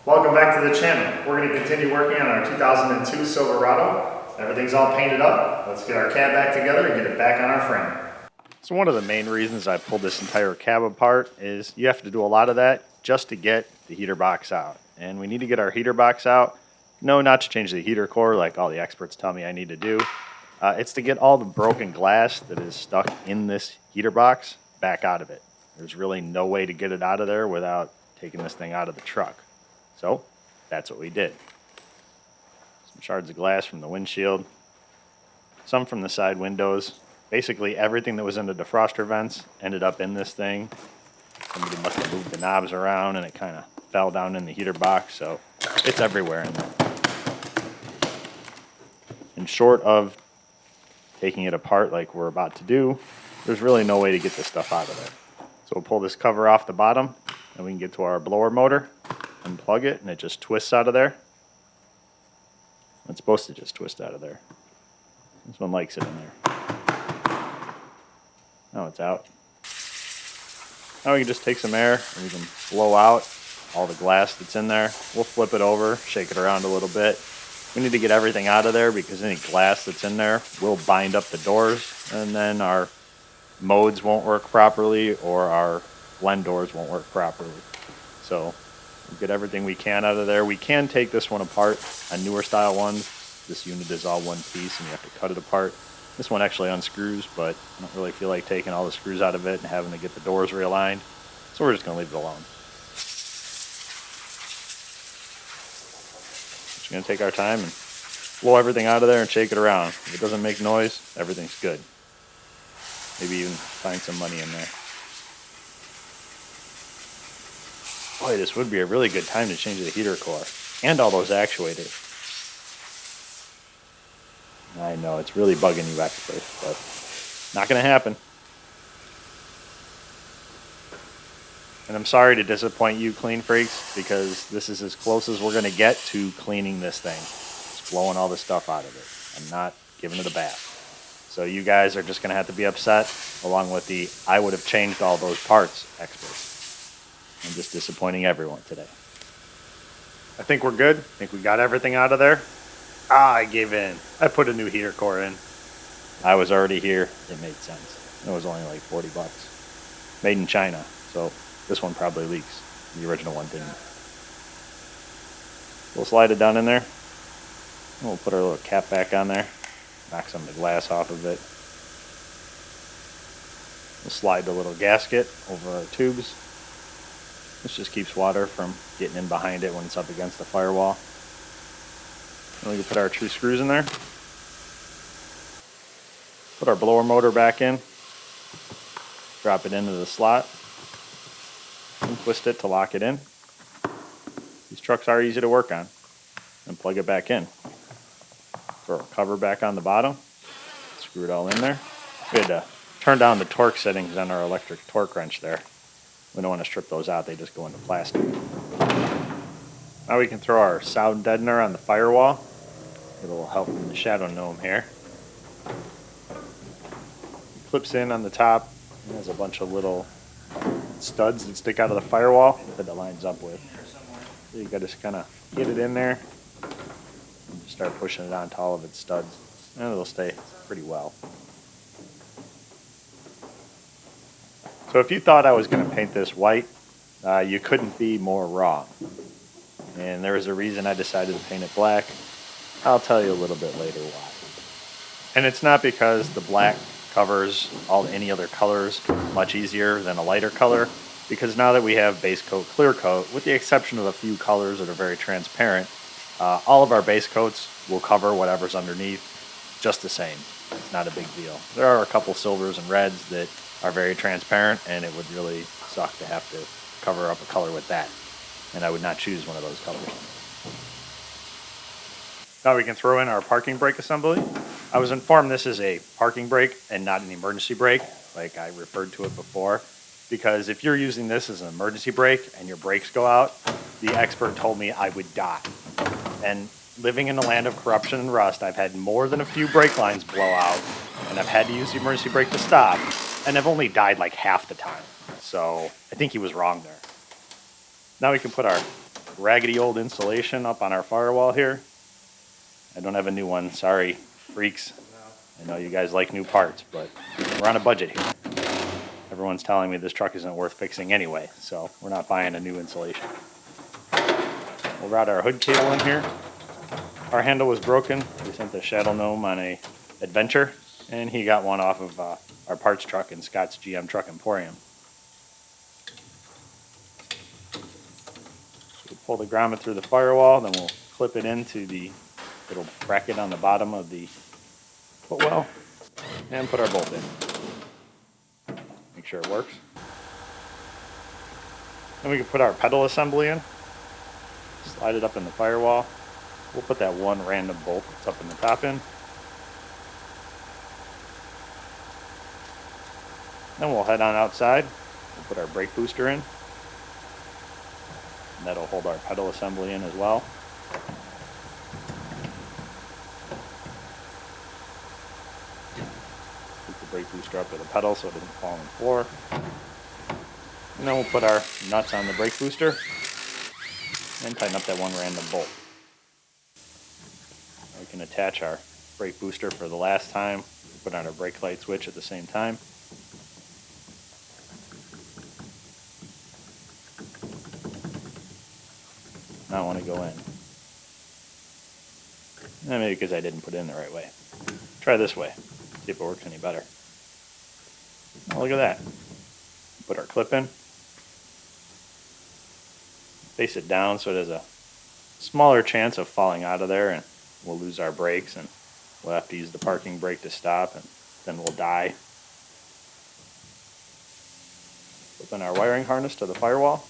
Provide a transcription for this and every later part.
Welcome back to the channel. We're going to continue working on our 2002 Silverado. Everything's all painted up. Let's get our cab back together and get it back on our frame. So one of the main reasons I pulled this entire cab apart is you have to do a lot of that just to get the heater box out. And we need to get our heater box out. No, not to change the heater core like all the experts tell me I need to do. It's to get all the broken glass that is stuck in this heater box back out of it. There's really no way to get it out of there without taking this thing out of the truck. So that's what we did. Some shards of glass from the windshield, some from the side windows. Basically everything that was in the defroster vents ended up in this thing. Somebody must have moved the knobs around and it kind of fell down in the heater box, so it's everywhere in there. And short of taking it apart like we're about to do, there's really no way to get this stuff out of there. So we'll pull this cover off the bottom and we can get to our blower motor. Unplug it and it just twists out of there. It's supposed to just twist out of there. This one likes it in there. Now it's out. Now we can just take some air and we can blow out all the glass that's in there. We'll flip it over, shake it around a little bit. We need to get everything out of there because any glass that's in there will bind up the doors, and then our modes won't work properly or our blend doors won't work properly. So we'll get everything we can out of there. We can take this one apart on newer style ones. This unit is all one piece and you have to cut it apart. This one actually unscrews, but I don't really feel like taking all the screws out of it and having to get the doors realigned. So we're just going to leave it alone. Just going to take our time and blow everything out of there and shake it around. If it doesn't make noise, everything's good. Maybe even find some money in there. Boy, this would be a really good time to change the heater core and all those actuators. I know, it's really bugging you experts, but not going to happen. And I'm sorry to disappoint you clean freaks, because this is as close as we're going to get to cleaning this thing. Just blowing all the stuff out of it. I'm not giving it a bath. So you guys are just going to have to be upset, along with the I would have changed all those parts experts. I'm just disappointing everyone today. I think we're good. I think we got everything out of there. I gave in. I put a new heater core in. I was already here. It made sense. It was only like 40 bucks. Made in China. So this one probably leaks. The original one didn't. We'll slide it down in there. And we'll put our little cap back on there. Knock some of the glass off of it. We'll slide the little gasket over our tubes. This just keeps water from getting in behind it when it's up against the firewall. And we can put our two screws in there. Put our blower motor back in. Drop it into the slot. And twist it to lock it in. These trucks are easy to work on. And plug it back in. Throw our cover back on the bottom. Screw it all in there. We had to turn down the torque settings on our electric torque wrench there. We don't want to strip those out, they just go into plastic. Now we can throw our sound deadener on the firewall. Get a little help from the shadow gnome here. It clips in on the top and has a bunch of little studs that stick out of the firewall that it lines up with. So you got to just kind of get it in there and just start pushing it onto all of its studs, and it'll stay pretty well. So if you thought I was going to paint this white, you couldn't be more wrong. And there was a reason I decided to paint it black. I'll tell you a little bit later why. And it's not because the black covers any other colors much easier than a lighter color, because now that we have base coat, clear coat, with the exception of a few colors that are very transparent, all of our base coats will cover whatever's underneath just the same. It's not a big deal. There are a couple silvers and reds that are very transparent, and it would really suck to have to cover up a color with that. And I would not choose one of those colors. Now we can throw in our parking brake assembly. I was informed this is a parking brake and not an emergency brake, like I referred to it before, because if you're using this as an emergency brake and your brakes go out, the expert told me I would die. And living in the land of corruption and rust, I've had more than a few brake lines blow out, and I've had to use the emergency brake to stop, and I've only died like half the time. So I think he was wrong there. Now we can put our raggedy old insulation up on our firewall here. I don't have a new one, sorry, freaks. I know you guys like new parts, but we're on a budget here. Everyone's telling me this truck isn't worth fixing anyway, so we're not buying a new insulation. We'll route our hood cable in here. Our handle was broken. We sent the Shadow Gnome on a adventure, and he got one off of our parts truck in Scott's GM Truck Emporium. We'll pull the grommet through the firewall, then we'll clip it into the little bracket on the bottom of the footwell, and put our bolt in. Make sure it works. Then we can put our pedal assembly in. Slide it up in the firewall. We'll put that one random bolt that's up in the top in. Then we'll head on outside. We'll put our brake booster in. And that'll hold our pedal assembly in as well. Keep the brake booster up to the pedal so it doesn't fall on the floor. And then we'll put our nuts on the brake booster and tighten up that one random bolt. We can attach our brake booster for the last time. Put on our brake light switch at the same time. Now I want to go in. Maybe because I didn't put it in the right way. Try this way. See if it works any better. Oh, look at that. Put our clip in. Face it down so it has a smaller chance of falling out of there, and we'll lose our brakes and we'll have to use the parking brake to stop, and then we'll die. Open our wiring harness to the firewall.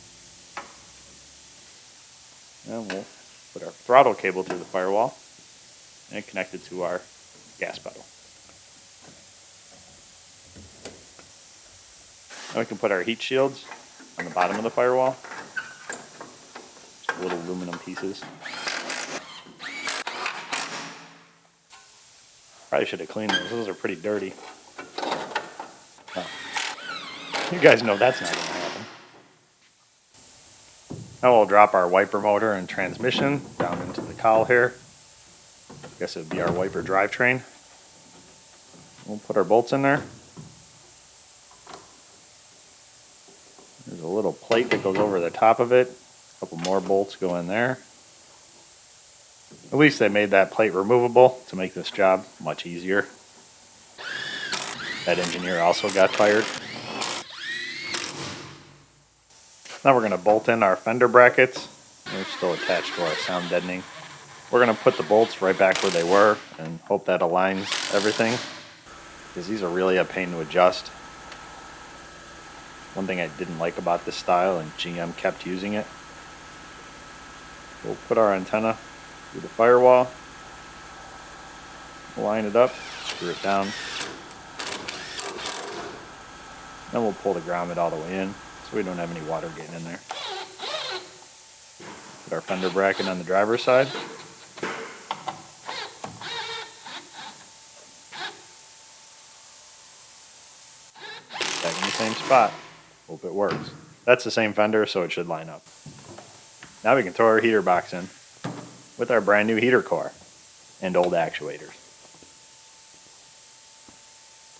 And we'll put our throttle cable through the firewall and connect it to our gas pedal. Then we can put our heat shields on the bottom of the firewall. Just little aluminum pieces. Probably should have cleaned those. Those are pretty dirty. Oh. You guys know that's not going to happen. Now we'll drop our wiper motor and transmission down into the cowl here. I guess it would be our wiper drivetrain. We'll put our bolts in there. There's a little plate that goes over the top of it. A couple more bolts go in there. At least they made that plate removable to make this job much easier. That engineer also got fired. Now we're going to bolt in our fender brackets. They're still attached to our sound deadening. We're going to put the bolts right back where they were and hope that aligns everything, because these are really a pain to adjust. One thing I didn't like about this style, and GM kept using it, we'll put our antenna through the firewall, line it up, screw it down, then we'll pull the grommet all the way in so we don't have any water getting in there. Put our fender bracket on the driver's side. Back in the same spot. Hope it works. That's the same fender, so it should line up. Now we can throw our heater box in with our brand new heater core and old actuators.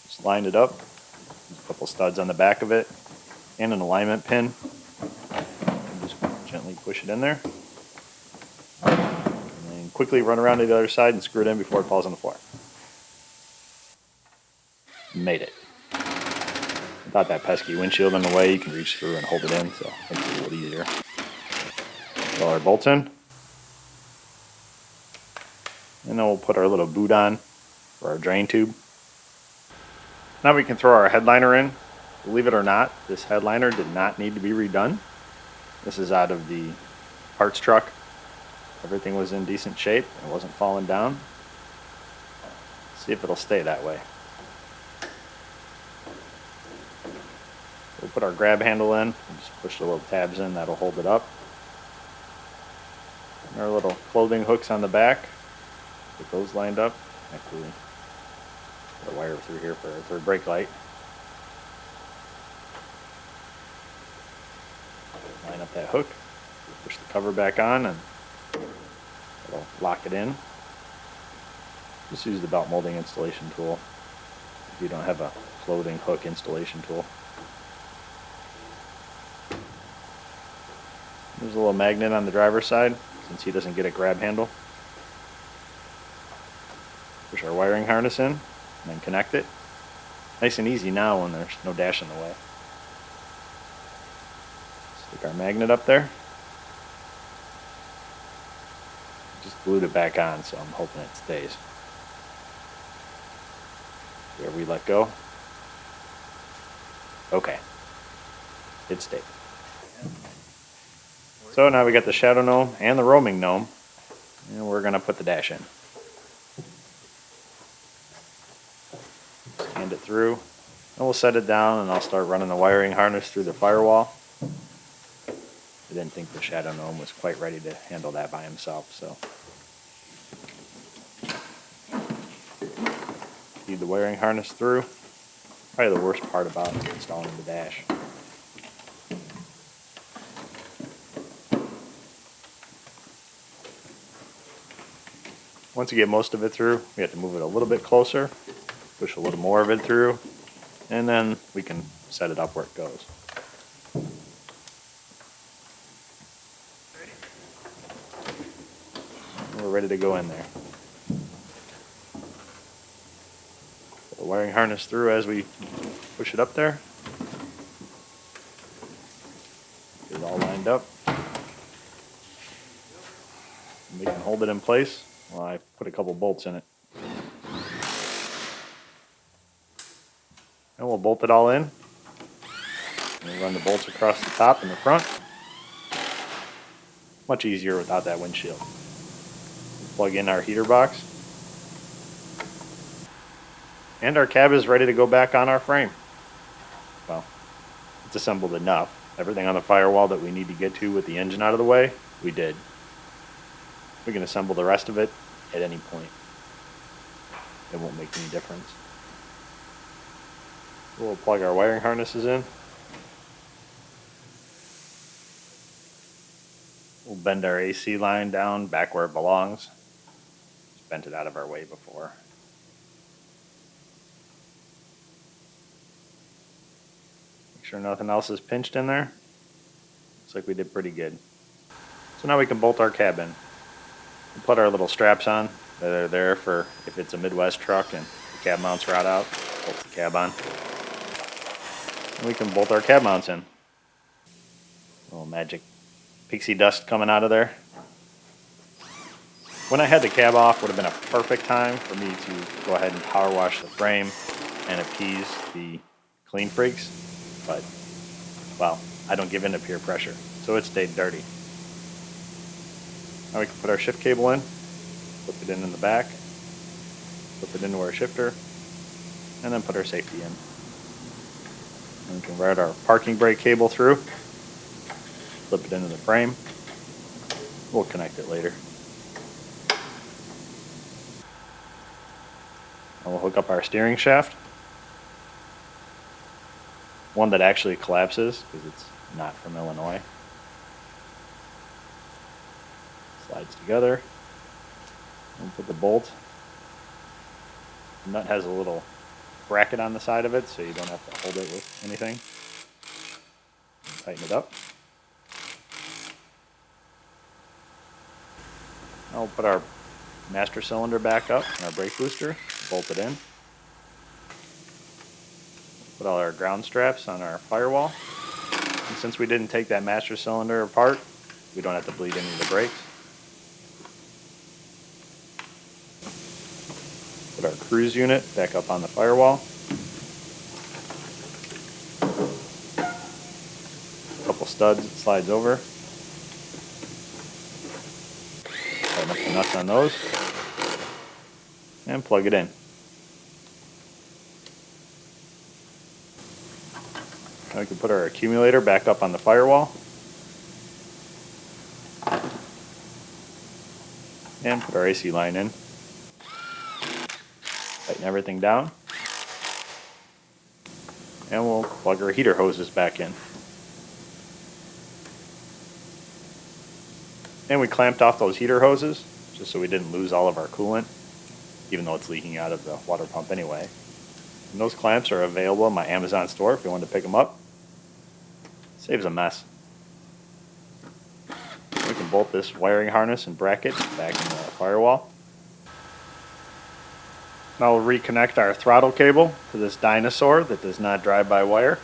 Just line it up. There's a couple studs on the back of it and an alignment pin. Just gently push it in there. And then quickly run around to the other side and screw it in before it falls on the floor. Made it. Without that pesky windshield in the way, you can reach through and hold it in, so it makes it a little easier. Put our bolts in. And then we'll put our little boot on for our drain tube. Now we can throw our headliner in. Believe it or not, this headliner did not need to be redone. This is out of the parts truck. Everything was in decent shape. It wasn't falling down. See if it'll stay that way. We'll put our grab handle in and just push the little tabs in. That'll hold it up. And our little clothing hooks on the back. Get those lined up. Actually, put a wire through here for our third brake light. Line up that hook. Push the cover back on and it'll lock it in. Just use the belt molding installation tool if you don't have a floating hook installation tool. There's a little magnet on the driver's side since he doesn't get a grab handle. Push our wiring harness in and then connect it. Nice and easy now when there's no dash in the way. Stick our magnet up there. Just glued it back on, so I'm hoping it stays. There we let go. Okay, it stayed. So now we got the shadow gnome and the roaming gnome, and we're gonna put the dash in. Hand it through, and we'll set it down, and I'll start running the wiring harness through the firewall. I didn't think the shadow gnome was quite ready to handle that by himself, so. Feed the wiring harness through. Probably the worst part about installing the dash. Once you get most of it through, we have to move it a little bit closer, push a little more of it through, and then we can set it up where it goes. We're ready to go in there. Put the wiring harness through as we push it up there. Get it all lined up. And we can hold it in place. Well, I put a couple bolts in it. And we'll bolt it all in. And we'll run the bolts across the top and the front. Much easier without that windshield. Plug in our heater box. And our cab is ready to go back on our frame. Well, it's assembled enough. Everything on the firewall that we need to get to with the engine out of the way, we did. We can assemble the rest of it at any point. It won't make any difference. We'll plug our wiring harnesses in. We'll bend our AC line down back where it belongs. Just bent it out of our way before. Make sure nothing else is pinched in there. Looks like we did pretty good. So now we can bolt our cab in. We'll put our little straps on that are there for if it's a Midwest truck and the cab mounts rot out, bolt the cab on. And we can bolt our cab mounts in. A little magic pixie dust coming out of there. When I had the cab off would have been a perfect time for me to go ahead and power wash the frame and appease the clean freaks, but well, I don't give in to peer pressure, so it stayed dirty. Now we can put our shift cable in, flip it in the back, flip it into our shifter, and then put our safety in. And we can route our parking brake cable through, flip it into the frame. We'll connect it later. And we'll hook up our steering shaft. One that actually collapses because it's not from Illinois. Slides together. And put the bolt. The nut has a little bracket on the side of it, so you don't have to hold it with anything. Tighten it up. Now we'll put our master cylinder back up and our brake booster, bolt it in. Put all our ground straps on our firewall. And since we didn't take that master cylinder apart, we don't have to bleed any of the brakes. Put our cruise unit back up on the firewall. A couple studs it slides over. Tighten up the nuts on those. And plug it in. Now we can put our accumulator back up on the firewall. And put our AC line in. Tighten everything down. And we'll plug our heater hoses back in. And we clamped off those heater hoses just so we didn't lose all of our coolant, even though it's leaking out of the water pump anyway. And those clamps are available in my Amazon store if you want to pick them up. Saves a mess. We can bolt this wiring harness and bracket back in the firewall. Now we'll reconnect our throttle cable to this dinosaur that does not drive by wire.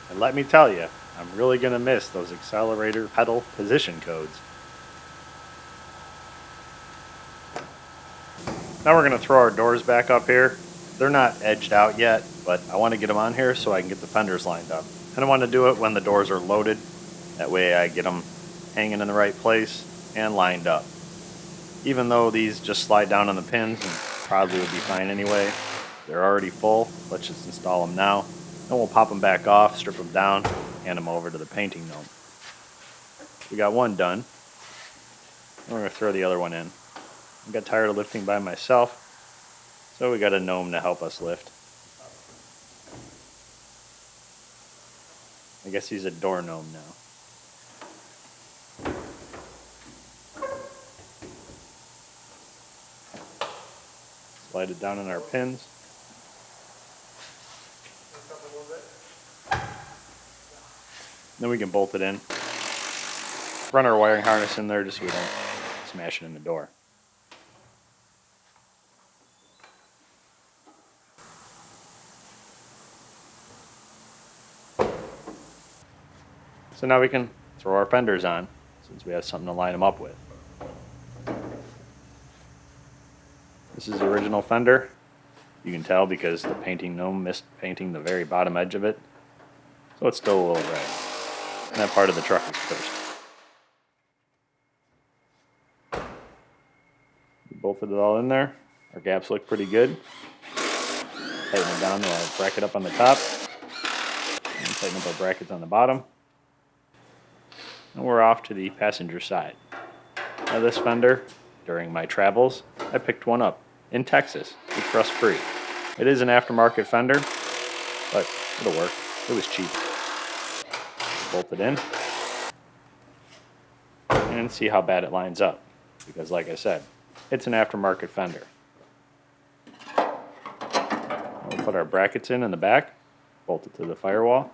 And let me tell you, I'm really going to miss those accelerator pedal position codes. Now we're going to throw our doors back up here. They're not edged out yet, but I want to get them on here so I can get the fenders lined up. And I want to do it when the doors are loaded. That way I get them hanging in the right place and lined up. Even though these just slide down on the pins and probably would be fine anyway, they're already full. Let's just install them now. Then we'll pop them back off, strip them down, hand them over to the painting gnome. We got one done. We're going to throw the other one in. I got tired of lifting by myself, so we got a gnome to help us lift. I guess he's a door gnome now. Slide it down in our pins. Then we can bolt it in. Run our wiring harness in there just so we don't smash it in the door. So now we can throw our fenders on since we have something to line them up with. This is the original fender. You can tell because the painting gnome missed painting the very bottom edge of it. So it's still a little red. And that part of the truck is cursed. We bolted it all in there. Our gaps look pretty good. Tighten it down to our bracket up on the top. And tighten up our brackets on the bottom. And we're off to the passenger side. Now this fender, during my travels, I picked one up in Texas. It's rust free. It is an aftermarket fender, but it'll work. It was cheap. Bolt it in and see how bad it lines up, because like I said, it's an aftermarket fender. We'll put our brackets in the back, bolt it to the firewall.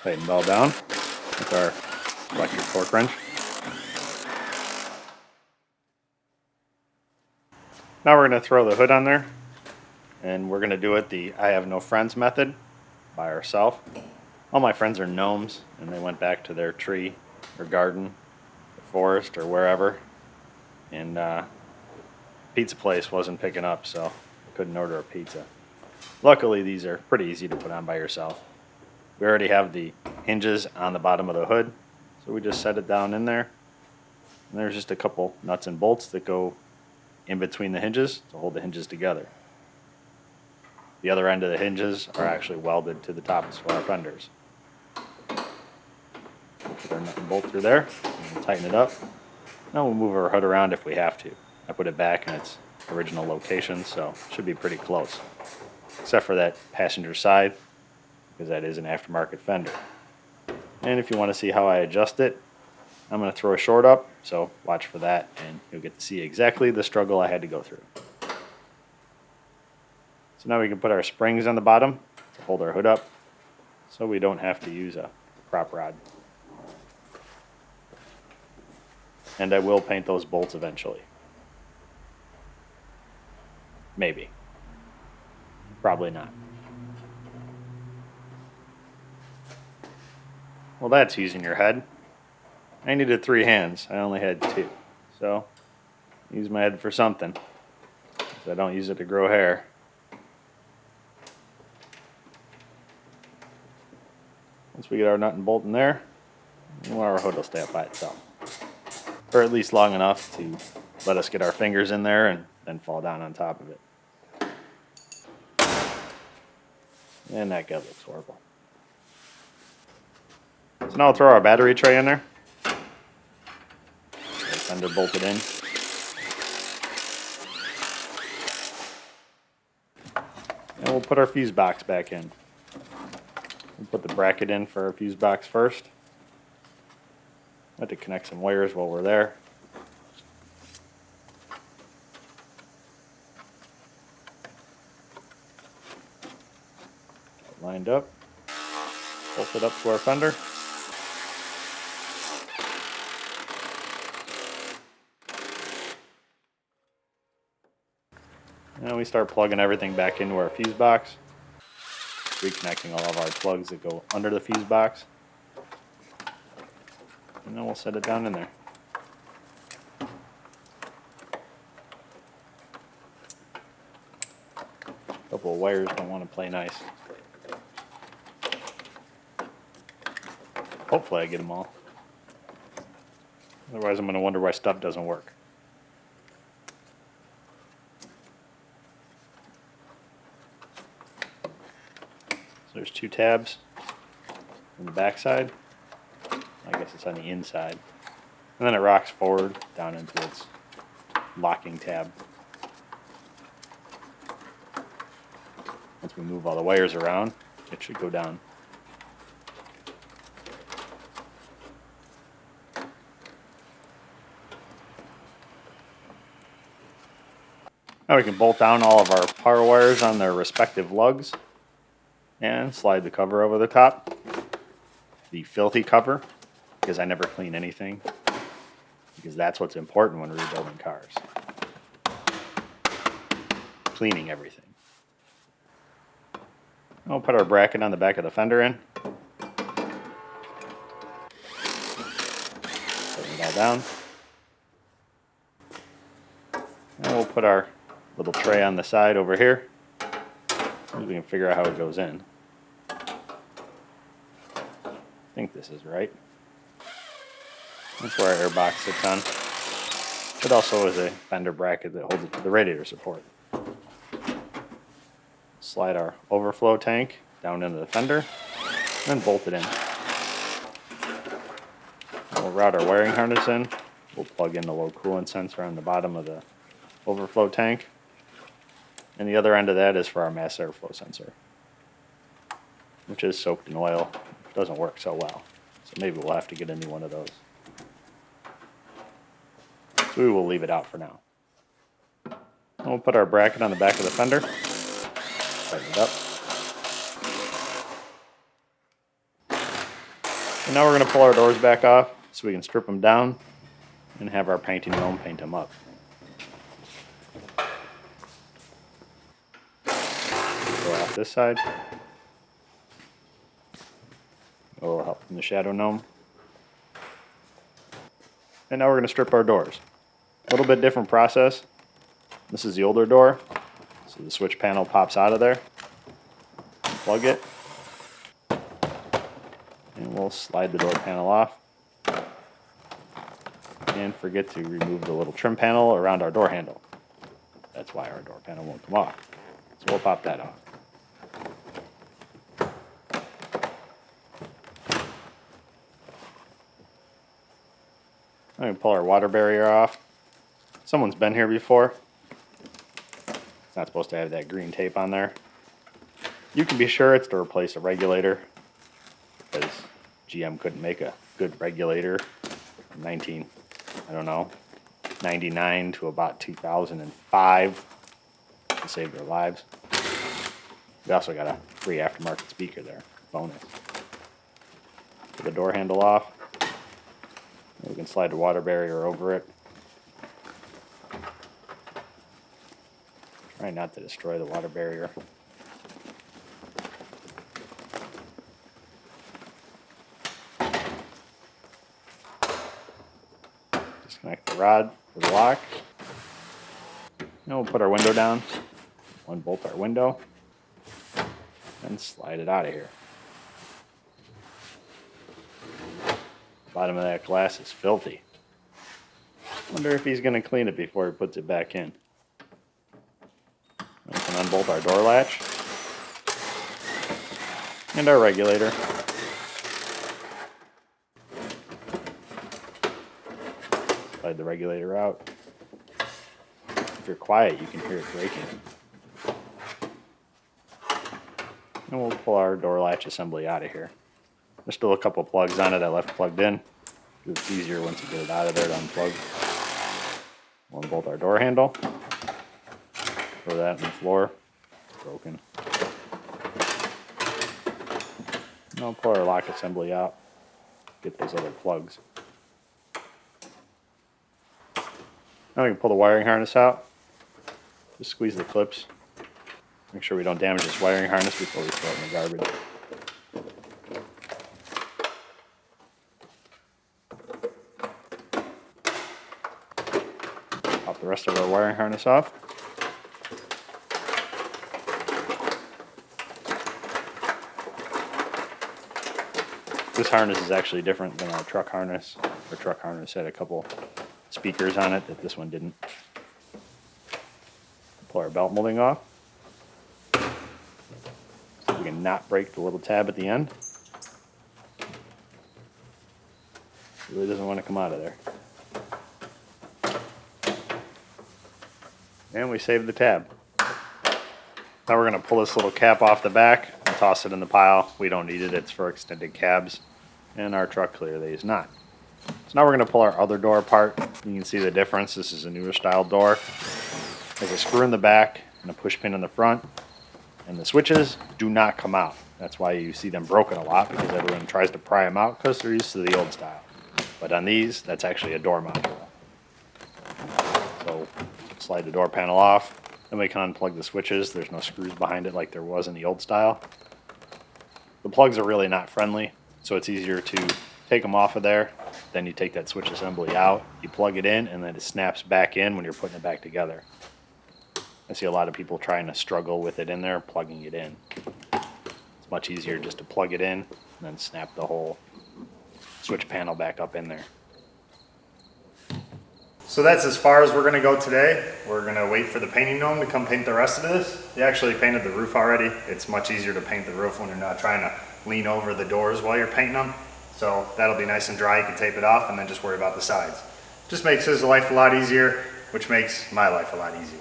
Tighten it all down with our electric torque wrench. Now we're going to throw the hood on there, and we're going to do it the I have no friends method by ourselves. All my friends are gnomes, and they went back to their tree or garden or forest or wherever, and pizza place wasn't picking up, so I couldn't order a pizza. Luckily, these are pretty easy to put on by yourself. We already have the hinges on the bottom of the hood, so we just set it down in there, and there's just a couple nuts and bolts that go in between the hinges to hold the hinges together. The other end of the hinges are actually welded to the tops for our fenders. Put our nut and bolt through there, and we'll tighten it up. Now we'll move our hood around if we have to. I put it back in its original location, so it should be pretty close. Except for that passenger side, because that is an aftermarket fender. And if you want to see how I adjust it, I'm going to throw a short up, so watch for that, and you'll get to see exactly the struggle I had to go through. So now we can put our springs on the bottom to hold our hood up, so we don't have to use a prop rod. And I will paint those bolts eventually. Maybe. Probably not. Well, that's using your head. I needed 3 hands. I only had 2. So, use my head for something. I don't use it to grow hair. Once we get our nut and bolt in there, well, our hood will stay up by itself. Or at least long enough to let us get our fingers in there and then fall down on top of it. And that guy looks horrible. So now I'll throw our battery tray in there. Fender bolted in. And we'll put our fuse box back in. We'll put the bracket in for our fuse box first. I have to connect some wires while we're there. Lined up. Bolt it up to our fender. And we start plugging everything back into our fuse box. Reconnecting all of our plugs that go under the fuse box. And then we'll set it down in there. A couple of wires don't want to play nice. Hopefully I get them all. Otherwise I'm going to wonder why stuff doesn't work. So there's 2 tabs on the back side. I guess it's on the inside. And then it rocks forward down into its locking tab. Once we move all the wires around, it should go down. Now we can bolt down all of our power wires on their respective lugs and slide the cover over the top. The filthy cover, because I never clean anything, because that's what's important when rebuilding cars. Cleaning everything. We'll put our bracket on the back of the fender in. Put it all down. And we'll put our little tray on the side over here. We can figure out how it goes in. I think this is right. That's where our air box sits on. It also is a fender bracket that holds it to the radiator support. Slide our overflow tank down into the fender, and then bolt it in. We'll route our wiring harness in. We'll plug in the low coolant sensor on the bottom of the overflow tank. And the other end of that is for our mass airflow sensor, which is soaked in oil. It doesn't work so well. So maybe we'll have to get a new one of those. So we will leave it out for now. And we'll put our bracket on the back of the fender. Tighten it up. And now we're going to pull our doors back off so we can strip them down and have our painting gnome paint them up. Go off this side. A little help from the shadow gnome. And now we're going to strip our doors. A little bit different process. This is the older door. So the switch panel pops out of there. Plug it. And we'll slide the door panel off. And forget to remove the little trim panel around our door handle. That's why our door panel won't come off. So we'll pop that off. I'm going to pull our water barrier off. Someone's been here before. It's not supposed to have that green tape on there. You can be sure it's to replace a regulator, because GM couldn't make a good regulator from 99 to about 2005 to save their lives. We also got a free aftermarket speaker there, bonus. Put the door handle off. We can slide the water barrier over it. Try not to destroy the water barrier. Disconnect the rod for the lock. Now we'll put our window down, unbolt our window, and slide it out of here. Bottom of that glass is filthy. Wonder if he's going to clean it before he puts it back in. We can unbolt our door latch and our regulator. Slide the regulator out. If you're quiet, you can hear it breaking. And we'll pull our door latch assembly out of here. There's still a couple plugs on it I left plugged in. It's easier once you get it out of there to unplug. We'll unbolt our door handle. Throw that in the floor. It's broken. And I'll pull our lock assembly out. Get those other plugs. Now we can pull the wiring harness out. Just squeeze the clips. Make sure we don't damage this wiring harness before we throw it in the garbage. Pop the rest of our wiring harness off. This harness is actually different than our truck harness. Our truck harness had a couple speakers on it that this one didn't. Pull our belt molding off. We can not break the little tab at the end. It really doesn't want to come out of there. And we saved the tab. Now we're going to pull this little cap off the back and toss it in the pile. We don't need it, it's for extended cabs. And our truck clearly is not. So now we're going to pull our other door apart. You can see the difference. This is a newer style door. There's a screw in the back and a push pin in the front. And the switches do not come out. That's why you see them broken a lot, because everyone tries to pry them out because they're used to the old style. But on these, that's actually a door module. So slide the door panel off. Then we can unplug the switches. There's no screws behind it like there was in the old style. The plugs are really not friendly, so it's easier to take them off of there. Then you take that switch assembly out, you plug it in, and then it snaps back in when you're putting it back together. I see a lot of people trying to struggle with it in there, plugging it in. It's much easier just to plug it in and then snap the whole switch panel back up in there. So that's as far as we're going to go today. We're going to wait for the painting gnome to come paint the rest of this. He actually painted the roof already. It's much easier to paint the roof when you're not trying to lean over the doors while you're painting them. So that'll be nice and dry. You can tape it off and then just worry about the sides. Just makes his life a lot easier, which makes my life a lot easier.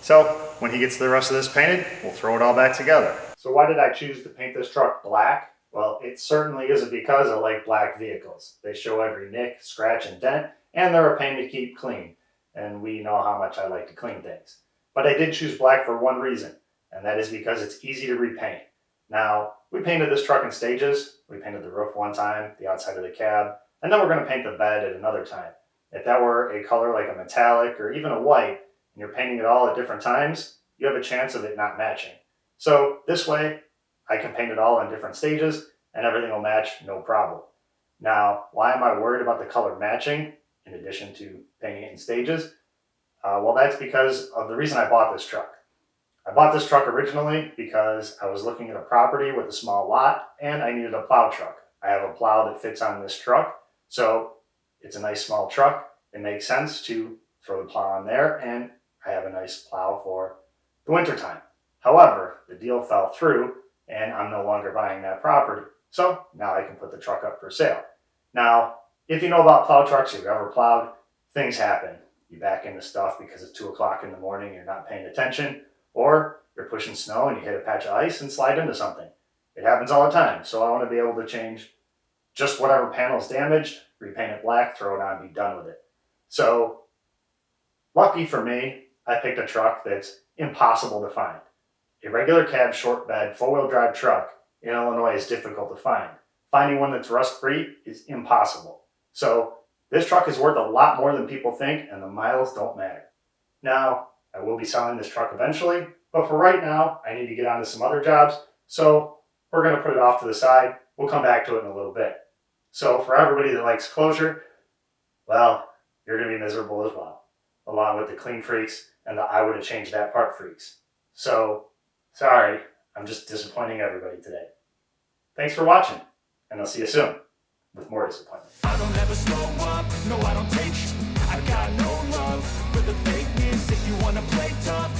So when he gets the rest of this painted, we'll throw it all back together. So why did I choose to paint this truck black? Well, it certainly isn't because I like black vehicles. They show every nick, scratch, and dent, and they're a pain to keep clean. And we know how much I like to clean things. But I did choose black for one reason, and that is because it's easy to repaint. Now, we painted this truck in stages. We painted the roof one time, the outside of the cab, and then we're going to paint the bed at another time. If that were a color like a metallic or even a white, and you're painting it all at different times, you have a chance of it not matching. So this way, I can paint it all in different stages, and everything will match no problem. Now, why am I worried about the color matching, in addition to painting it in stages? Well, that's because of the reason I bought this truck. I bought this truck originally because I was looking at a property with a small lot, and I needed a plow truck. I have a plow that fits on this truck, so it's a nice small truck. It makes sense to throw the plow on there, and I have a nice plow for the winter time. However, the deal fell through, and I'm no longer buying that property. So now I can put the truck up for sale. Now, if you know about plow trucks, you've ever plowed, things happen. You back into stuff because it's 2 o'clock in the morning, you're not paying attention, or you're pushing snow and you hit a patch of ice and slide into something. It happens all the time, so I want to be able to change just whatever panel's damaged, repaint it black, throw it on, be done with it. So, lucky for me, I picked a truck that's impossible to find. A regular cab, short bed, four-wheel drive truck in Illinois is difficult to find. Finding one that's rust-free is impossible. So this truck is worth a lot more than people think, and the miles don't matter. Now, I will be selling this truck eventually, but for right now, I need to get on to some other jobs, so we're going to put it off to the side. We'll come back to it in a little bit. So for everybody that likes closure, well, you're going to be miserable as well, along with the clean freaks and the I would have changed that part freaks. So, sorry, I'm just disappointing everybody today. Thanks for watching, and I'll see you soon with more disappointment. I don't ever slow up, no I don't take sh- I got no love for the fakeness. If you wanna play tough,